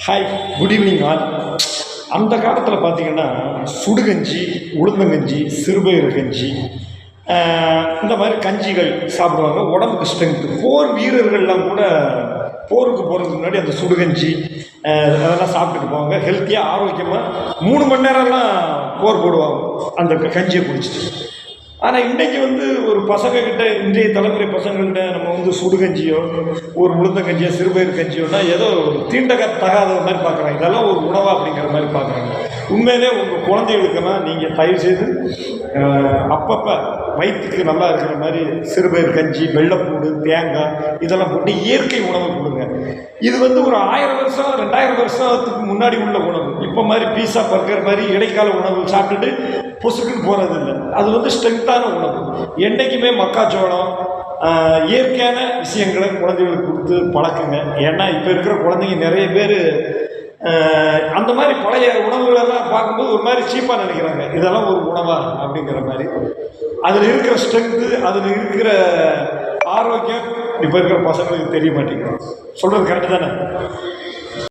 Hi, good evening all. அந்த காலத்தில் பார்த்தீங்கன்னா சுடுகஞ்சி, உளுந்தங்கஞ்சி, சிறுபயிறு கஞ்சி, இந்த மாதிரி கஞ்சிகள் சாப்பிடுவாங்க. உடம்புக்கு ஸ்ட்ரென்த்து. போர் வீரர்கள்லாம் கூட போருக்கு போகிறதுக்கு முன்னாடி அந்த சுடுகஞ்சி அதெல்லாம் சாப்பிட்டுட்டு போவாங்க. ஹெல்த்தியாக ஆரோக்கியமாக 3 மணி நேரம்லாம் போர் போடுவாங்க அந்த கஞ்சியை குடிச்சிட்டு. ஆனால் இன்றைக்கி ஒரு பசங்கக்கிட்ட, இன்றைய தலைமுறை பசங்கள்கிட்ட நம்ம சுடுகஞ்சியோ ஒரு உளுந்தங்கஞ்சியோ சிறுபயிறு கஞ்சியோன்னா ஏதோ ஒரு தகாத மாதிரி பார்க்குறாங்க. இதெல்லாம் ஒரு உணவா அப்படிங்கிற மாதிரி பார்க்குறாங்க. உண்மையிலே உங்கள் குழந்தைகளுக்கெல்லாம் நீங்கள் தயவுசெய்து அப்பப்போ வயிற்றுக்கு நல்லா இருக்கிற மாதிரி சிறுபயிறு கஞ்சி, வெள்ளைப்பூடு, தேங்காய் இதெல்லாம் போட்டு இயற்கை உணவு கொடுங்க. இது ஒரு 1000 வருஷம் 2000 வருஷத்துக்கு முன்னாடி உள்ள உணவு. இப்போ மாதிரி பீஸா பர்கர் மாதிரி இடைக்கால உணவு சாப்பிட்டுட்டு பொசுக்குன்னு போகிறது இல்லை. அது ஸ்ட்ரென்த்தான உணவு. என்றைக்குமே மக்காச்சோளம், இயற்கையான விஷயங்களை குழந்தைகளுக்கு கொடுத்து பழக்குங்க. ஏன்னா இப்போ இருக்கிற குழந்தைங்க நிறைய பேர் அந்த மாதிரி பழைய உணவுகளெல்லாம் பார்க்கும்போது ஒரு மாதிரி சீப்பாக நினைக்கிறாங்க. இதெல்லாம் ஒரு உணவா அப்படிங்கிற மாதிரி. அதில் இருக்கிற ஸ்ட்ரென்த்து, அதில் இருக்கிற ஆரோக்கியம் இப்போ இருக்கிற பசங்களுக்கு தெரிய மாட்டேங்குது. சொல்கிறது கரெக்டு தானே?